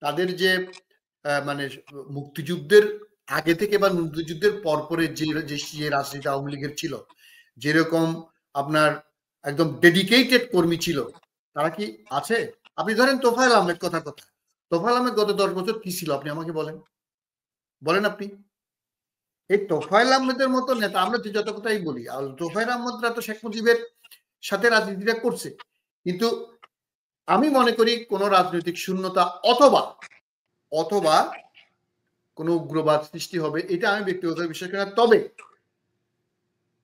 তাদের যে মানে মুক্তিযুদ্ধের আগে থেকে বা মুক্তিযুদ্ধের পরপরে যে রাজনীতি আওয়ামী লীগের ছিল, যেরকম আপনার একদম ডেডিকেটেড কর্মী ছিল, তারা কি আছে? আপনি ধরেন তোফায়েল আহমেদ, কথা তোফায়েল আহমেদ গত 10 বছর কি ছিল আপনি আমাকে বলেন, আপনি এই তোফায়েল আহমেদের মতো নেতা, আমরা যে যত কথাই বলি, তোফায়েল আহমেদরা তো শেখ মুজিবের সাথে রাজনীতিটা করছে, কিন্তু আমি মনে করি কোন রাজনৈতিক শূন্যতা অথবা কোন উগ্রবাদ সৃষ্টি হবে, এটা আমি ব্যক্তিগত বিশ্বাস করি না। তবে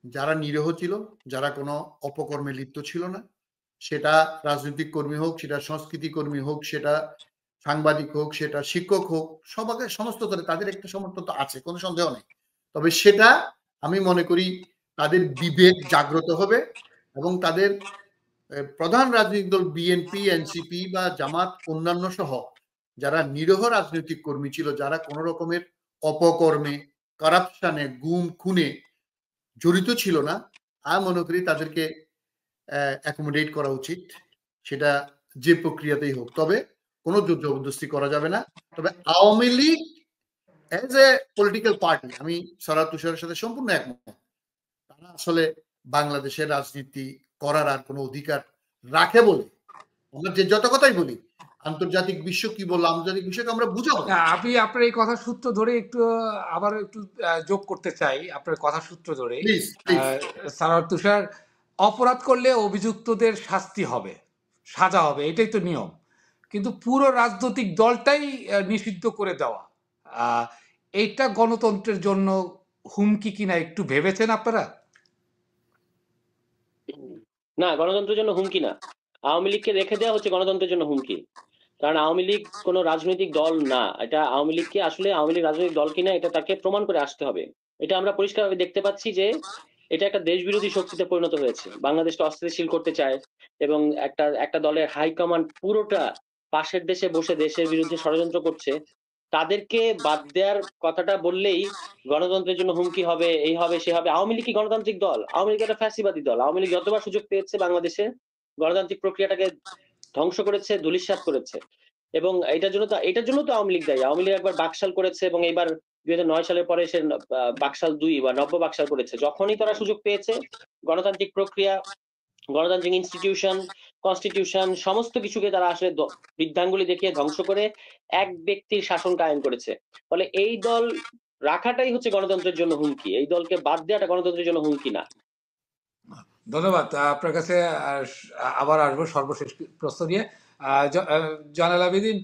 যারা নিরীহ ছিল, যারা কোনো অপকর্মে লিপ্ত ছিল না, সেটা রাজনৈতিক কর্মী হোক, সেটা সংস্কৃতি কর্মী হোক, সেটা সাংবাদিক হোক, সেটা শিক্ষক হোক, সবাইকে সমস্ত ধরে তাদের একটা সমর্থন তো আছে, কোনো সন্দেহ নেই। তবে সেটা আমি মনে করি তাদের বিবেক জাগ্রত হবে এবং তাদের প্রধান রাজনৈতিক দল বিএনপি, এনসিপি বা জামাত অন্যান্য সহ যারা নিরীহ রাজনৈতিক কর্মী ছিল, যারা কোন রকমের অপকর্মে, কারাপশনে, গুম খুনে জড়িত ছিল না, আমি মনে করি তাদেরকে অ্যাকোমোডেট করা উচিত, সেটা যে প্রক্রিয়াতেই হোক। তবে কোনো জবরদস্তি করা যাবে না। তবে Awami League as a political party, আমি সারাত তুষারের সাথে সম্পূর্ণ একমত। তারা আসলে বাংলাদেশের রাজনীতি করার আর কোনো অধিকার রাখে বলে আমরা যে যত কথাই বলি, আন্তর্জাতিক বিশ্ব কি বললো, আন্তর্জাতিক বিশ্বকে আমরা বুঝাবো। আমি আপনার এই কথা সূত্র ধরে আবার একটু যোগ করতে চাই, আপনার কথা সূত্র ধরে। সারাত তুষার, অপরাধ করলে অভিযুক্তদের শাস্তি হবে, সাজা হবে, এটাই তো নিয়ম, কিন্তু পুরো রাজনৈতিক দলটাই নিষিদ্ধ করে দেওয়া, এইটা গণতন্ত্রের জন্য হুমকি কিনা একটু ভেবেছেন আপনারা? না, গণতন্ত্রের জন্য হুমকি না। আওয়ামী লীগকে রেখে দেওয়া হচ্ছে গণতন্ত্রের জন্য হুমকি। কারণ আওয়ামী লীগ কোনো রাজনৈতিক দল না। এটা আওয়ামী লীগকে আসলে আওয়ামী লীগ রাজনৈতিক দল কিনা এটা তাকে প্রমাণ করে আসতে হবে। এটা আমরা পরিষ্কারভাবে দেখতে পাচ্ছি যে এটা একটা দেশবিরোধী শক্তিতে পরিণত হয়েছে, বাংলাদেশকে অস্থিতিশীল করতে চায় এবং একটা দলের হাইকমান্ড পুরোটা পাশের দেশে বসে দেশের বিরুদ্ধে ষড়যন্ত্র করছে। তাদেরকে বাদ দেওয়ার কথাটা বললেই গণতন্ত্রের জন্য হুমকি হবে, এই হবে সে হবে। আওয়ামী লীগ কি গণতান্ত্রিক দল? আওয়ামী লীগ একটা ফ্যাসিবাদী দল। আওয়ামী লীগ যতবার সুযোগ পেয়েছে বাংলাদেশে গণতান্ত্রিক প্রক্রিয়াটাকে ধ্বংস করেছে, ধূলিসাৎ করেছে, এবং এটার জন্য তো আওয়ামী লীগ দায়ী। আওয়ামী লীগ একবার বাকশাল করেছে এবং এবার 2009 সালের পরে সে বাকশাল 2 বা নব্য বাকশাল করেছে। যখনই তারা সুযোগ পেয়েছে গণতান্ত্রিক প্রক্রিয়া, গণতান্ত্রিক ইনস্টিটিউশন, কনস্টিটিউশন সমস্ত কিছুকে তারা আসলে বৃদ্ধাঙ্গুলি দেখিয়ে ধ্বংস করে এক ব্যক্তির শাসন কায়েম করেছে। ফলে এই দল রাখাটাই হচ্ছে গণতন্ত্রের জন্য হুমকি, এই দলকে বাদ দেওয়াটা গণতন্ত্রের জন্য হুমকি না। ধন্যবাদ। আপনার কাছে আবার আসবো সর্বশেষ প্রশ্ন নিয়ে। জয়নাল আবেদিন,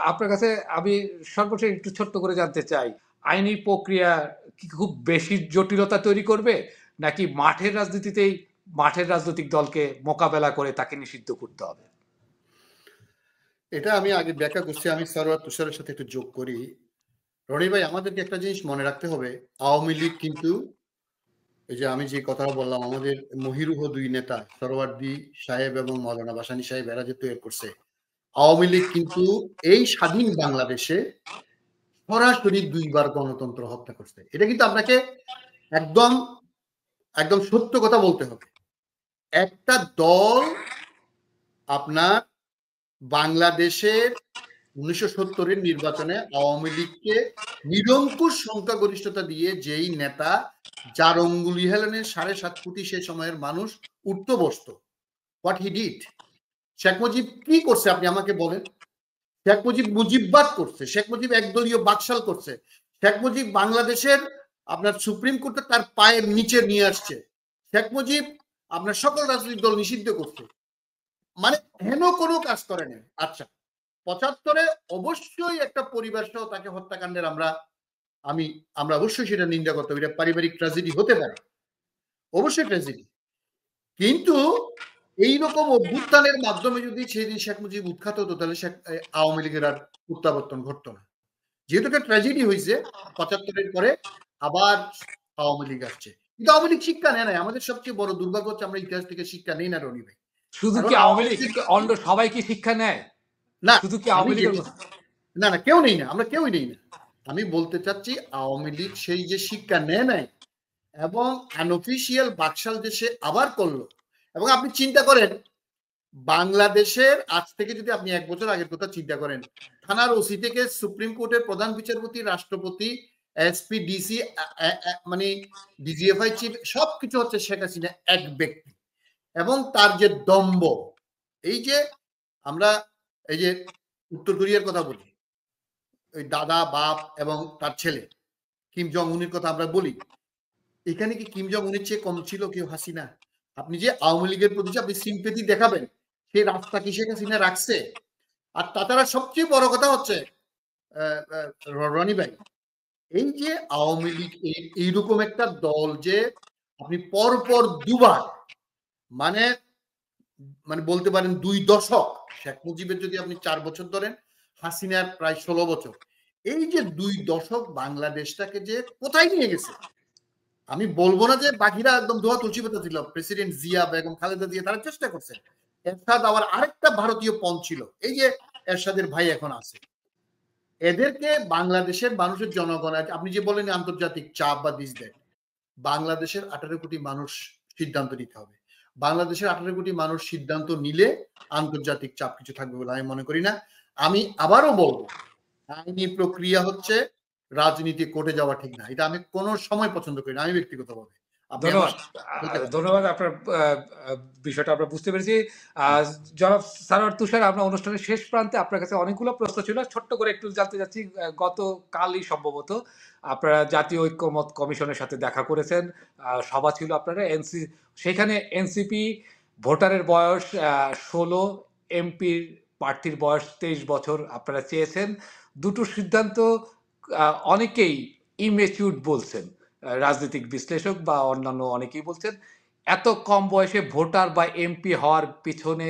আপনার কাছে আমি সর্বশেষ একটু ছোট্ট করে জানতে চাই, আইনি প্রক্রিয়া কি খুব বেশি জটিলতা তৈরি করবে, নাকি মাঠের রাজনীতিতেই মাঠের রাজনৈতিক দলকে মোকাবেলা করে তাকে নিষিদ্ধ করতে হবে? এটা আমি আগে ব্যাখ্যা করছি, আমি সারোয়ার তুষারের সাথে একটু যোগ করি। রনি ভাই, আমাদেরকে একটা জিনিস মনে রাখতে হবে, আওয়ামী লীগ কিন্তু এই যে আমি যে কথাটা বললাম, আমাদের মহিরুহ 2 নেতা সরওয়ার্দী সাহেব এবং মৌলানা ভাসানী সাহেব এরা যে তৈরি করছে, আওয়ামী লীগ কিন্তু এই স্বাধীন বাংলাদেশে সরাসরি 2 বার গণতন্ত্র হত্যা করছে। এটা কিন্তু আপনাকে একদম একদম সত্য কথা বলতে হবে। একটা দল আপনার বাংলাদেশের 1970-এর নির্বাচনে আওয়ামী লীগকে নিরঙ্কুশ সংখ্যাগরিষ্ঠতা দিয়ে যেই নেতা, যার অঙ্গুলি হেলনের 7.5 কোটি সে সময়ের মানুষ উঠতে বসত, what he did, Sheikh Mujib কি করছে আপনি আমাকে বলেন? শেখ মুজিব মুজিববাদ করছে, শেখ মুজিব একদলীয় বাকশাল করছে, শেখ মুজিব বাংলাদেশের আপনার সুপ্রিম কোর্টে তার পায়ের নিচে নিয়ে আসছে, শেখ মুজিব আপনার সকল রাজনৈতিক দল নিষিদ্ধ করছে, মানে হেন কোনো কাজ করে নেই। আচ্ছা, 75-এ অবশ্যই একটা পরিবার সহ তাকে হত্যাকাণ্ডের আমরা অবশ্যই সেটা নিন্দা করতে হবে, এটা পারিবারিক ট্র্যাজেডি হতে পারে, অবশ্যই ট্র্যাজেডি, কিন্তু এইরকম অভ্যুত্থানের মাধ্যমে যদি সেদিন শেখ মুজিব উৎখাত হতো, তাহলে আওয়ামী লীগের আর প্রত্যাবর্তন ঘটতো না। যেহেতু একটা ট্র্যাজেডি হয়েছে 75-এর পরে আবার আওয়ামী লীগ আসছে, কিন্তু আওয়ামী লীগ শিক্ষা নেয় নাই। আমাদের সবচেয়ে বড় দুর্ভাগ্য হচ্ছে আমরা ইতিহাস থেকে শিক্ষা নেই না রনি ভাই। শুধু কারণ কি আওয়ামী আওয়ামী লীগ, লীগ অন্য সবাই কি শিক্ষা নেয়? না, শুধু কি আমি আওয়ামী লীগের না না কেউ নেই না, আমরা কেউই নেই না। আমি বলতে চাচ্ছি আওয়ামী লীগ সেই যে শিক্ষা নেয় নাই এবং আনঅফিসিয়াল বাকশাল দেশে আবার করলো। এবং আপনি চিন্তা করেন বাংলাদেশের আজ থেকে যদি আপনি 1 বছর আগের কথা চিন্তা করেন, থানার ওসি থেকে সুপ্রিম কোর্টের প্রধান বিচারপতি, রাষ্ট্রপতি, এসপি, ডিসি, মানে ডিজিএফআই চিফ, সবকিছু হচ্ছে শেখ হাসিনা এক ব্যক্তি। এবং তার যে দম্ভ, এই যে আমরা এই যে উত্তর কোরিয়ার কথা বলি, ওই দাদা, বাপ এবং তার ছেলে কিম জং উনের কথা আমরা বলি, এখানে কি কিম জং উনের চেয়ে কম ছিল কেউ হাসিনা? আপনি যে আওয়ামী লীগের প্রতি আপনি সিম্পেথি দেখাবেন, সেই রাস্তা কি শেখ হাসিনা রাখছে? আর তাছাড়া সবচেয়ে বড় কথা হচ্ছে রনি ভাই, এই যে আওয়ামী লীগ এইরকম একটা দল যে আপনি পরপর দুবার মানে মানে বলতে পারেন 2 দশক, শেখ মুজিবের যদি আপনি 4 বছর ধরেন, হাসিনার প্রায় 16 বছর, এই যে 2 দশক বাংলাদেশটাকে যে কোথায় নিয়ে গেছে। আমি বলবো না যে বাকিরা একদম দোয়া তুলসী পাতা ছিল, প্রেসিডেন্ট জিয়া বেগম খালেদা জিয়া তারা চেষ্টা করছেন। এরশাদ আবার আরেকটা ভারতীয় পণ ছিল, এই যে এরশাদের ভাই এখন আছে, এদেরকে বাংলাদেশের মানুষের জনগণ, আপনি যে বলেন আন্তর্জাতিক চাপ বা দিস দেয়, বাংলাদেশের 18 কোটি মানুষ সিদ্ধান্ত নিতে হবে। বাংলাদেশের 18 কোটি মানুষ সিদ্ধান্ত নিলে আন্তর্জাতিক চাপ কিছু থাকবে বলে আমি মনে করি না। আমি আবারও বলবো, আইনি প্রক্রিয়া হচ্ছে, রাজনীতি কোর্টে যাওয়া ঠিক না, এটা আমি কোন সময় পছন্দ করি না, আমি ব্যক্তিগতভাবে। ধন্যবাদ। আপনার বিষয়টা আমরা বুঝতে পেরেছি। জনাব সারোয়ার তুষার, আমরা অনুষ্ঠানের শেষ প্রান্তে, আপনার কাছে অনেকগুলো প্রশ্ন ছিল, ছোট্ট করে একটু জানতে চাচ্ছি। গতকালই সম্ভবত আপনারা জাতীয় ঐক্যমত কমিশনের সাথে দেখা করেছেন, সভা ছিল আপনারা, সেখানে এনসিপি ভোটারের বয়স 16, এমপির প্রার্থীর বয়স 23 বছর আপনারা চেয়েছেন। দুটো সিদ্ধান্ত অনেকেই ইমেচিউরড বলছেন, রাজনৈতিক বিশ্লেষক বা অন্যান্য অনেকেই বলছেন। এত কম বয়সে ভোটার বা এমপি হওয়ার পিছনে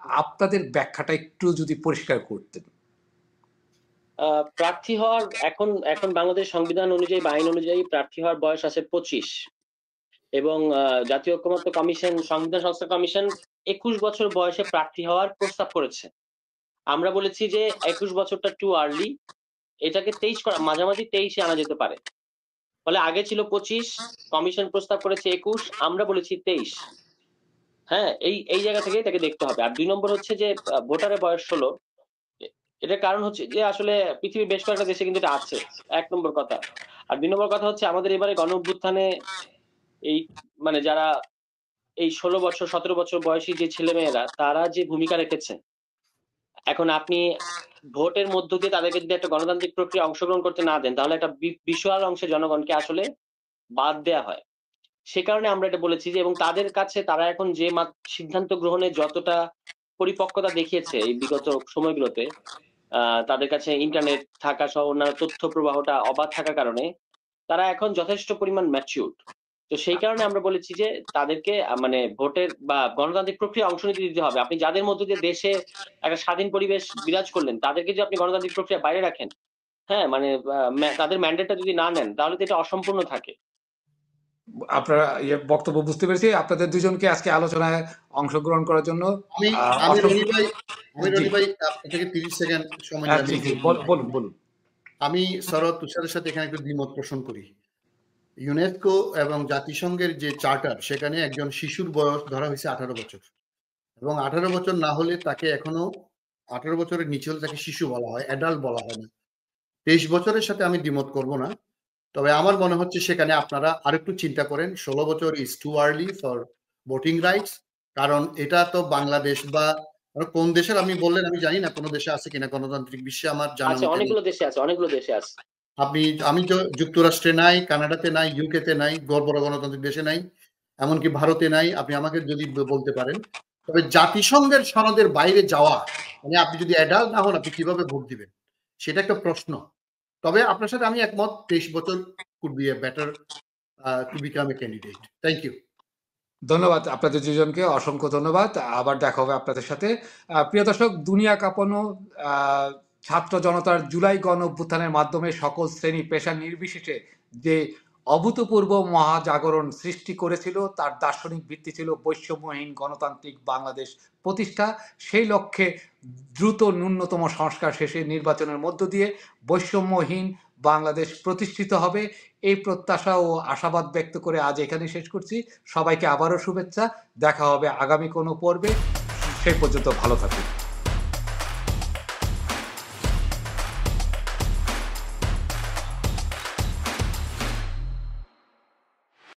আপনাদের ব্যাখ্যাটা একটু যদি পরিষ্কার করতেন। প্রার্থী হওয়ার এখন বাংলাদেশ সংবিধান অনুযায়ী বা আইন অনুযায়ী প্রার্থী হওয়ার বয়স আছে 25, এবং জাতীয় ঐক্যমত্য কমিশন, সংবিধান সংস্কার কমিশন 21 বছর বয়সে প্রার্থী হওয়ার প্রস্তাব করেছে। আমরা বলেছি যে 21 বছরটা টু আর্লি, এটাকে 23 করা, মাঝামাঝি 23-এ আনা যেতে পারে। ফলে আগে ছিল 25, কমিশন প্রস্তাব করেছে 21, আমরা বলেছি 23। হ্যাঁ, এই জায়গা থেকে এটাকে দেখতে হবে। আর 2 নম্বর হচ্ছে যে ভোটারের বয়স 16, এটার কারণ হচ্ছে যে আসলে পৃথিবীর বেশ কয়েকটা দেশে কিন্তু এটা আছে, 1 নম্বর কথা। আর 2 নম্বর কথা হচ্ছে আমাদের এবারে গণ অভ্যুত্থানে এই মানে যারা এই 16 বছর 17 বছর বয়সী যে ছেলেমেয়েরা, তারা যে ভূমিকা রেখেছে, এখন আপনি ভোটের মধ্য দিয়ে তাদেরকে যদি একটা গণতান্ত্রিক প্রক্রিয়া অংশগ্রহণ করতে না দেন, তাহলে একটা বিশাল অংশের জনগণকে আসলে বাদ দেয়া হয়। সে কারণে আমরা এটা বলেছি যে, এবং তাদের কাছে তারা এখন যে সিদ্ধান্ত গ্রহণে যতটা পরিপক্কতা দেখিয়েছে এই বিগত সময়গুলোতে, তাদের কাছে ইন্টারনেট থাকা সহ অন্যান্য তথ্য প্রবাহটা অবাধ থাকার কারণে তারা এখন যথেষ্ট পরিমাণ ম্যাচিউরড। তো সেই কারণে আমরা বলেছি যে তাদেরকে মানে ভোটের বা গণতান্ত্রিক প্রক্রিয়া অংশ নিতে দিতে হবে। আপনি যাদের মধ্যে দিয়ে দেশে একটা স্বাধীন পরিবেশ বিরাজ করলেন, তাদেরকে যদি আপনি গণতান্ত্রিক প্রক্রিয়া বাইরে রাখেন, হ্যাঁ, মানে তাদের ম্যান্ডেটটা যদি না নেন, তাহলে তো এটা অসম্পূর্ণ থাকে। আপনারা বক্তব্য বুঝতে পেরেছি। আপনাদের দুজনকে আজকে আলোচনায় অংশগ্রহণ করার জন্য আমি রনি ভাই আপনার থেকে 30 সেকেন্ড সময় বলুন। আমি সরোয়ার তুষারের সাথে এখানে একটু দ্বিমত পোষণ করি। ইউনেস্কো এবং জাতিসংঘের যে চার্টার, সেখানে একজন শিশুর বয়স ধরা হয়েছে 18 বছর, এবং 18 বছর না হলে তাকে এখনো 18 বছরের নিচে হলে তাকে শিশু বলা হয়, অ্যাডাল্ট বলা হয় না। 23 বছরের সাথে আমি দ্বিমত করব না, তবে আমার মনে হচ্ছে সেখানে আপনারা আরেকটু চিন্তা করেন। 16 বছর is too early for voting rights, কারণ এটা তো বাংলাদেশ বা কোন দেশের আপনি বললেন আমি জানি না, কোন দেশে আছে কিনা গণতান্ত্রিক বিশ্বে, আমার জানা আছে, অনেকগুলো দেশে আছে। আমি যুক্তরাষ্ট্রে নাই, কানাডাতে নাই, ইউকেতে নাই, বড় গণতান্ত্রিক দেশে নাই, এমনকি ভারতে নাই। আপনি আমাকে যদি বলতে পারেন, তবে জাতিসংঘের সনদের বাইরে যাওয়া মানে আপনি যদি অ্যাডাল্ট না হন আপনি কিভাবে ভোট দিবেন, সেটা একটা প্রশ্ন। তবে আপনার সাথে আমি একমত, 23 বছর could be a better to become a candidate. Thank you. ধন্যবাদ আপনাদের দুজনকে, অসংখ্য ধন্যবাদ। আবার দেখা হবে আপনাদের সাথে। প্রিয় দর্শক, দুনিয়া কাঁপানো ছাত্র জনতার জুলাই গণ অভ্যুত্থানের মাধ্যমে সকল শ্রেণী পেশা নির্বিশেষে যে অভূতপূর্ব মহাজাগরণ সৃষ্টি করেছিল, তার দার্শনিক ভিত্তি ছিল বৈষম্যহীন গণতান্ত্রিক বাংলাদেশ প্রতিষ্ঠা। সেই লক্ষ্যে দ্রুত ন্যূনতম সংস্কার শেষে নির্বাচনের মধ্য দিয়ে বৈষম্যহীন বাংলাদেশ প্রতিষ্ঠিত হবে, এই প্রত্যাশা ও আশাবাদ ব্যক্ত করে আজ এখানে শেষ করছি। সবাইকে আবারও শুভেচ্ছা, দেখা হবে আগামী কোনো পর্বে। সেই পর্যন্ত ভালো থাকুন।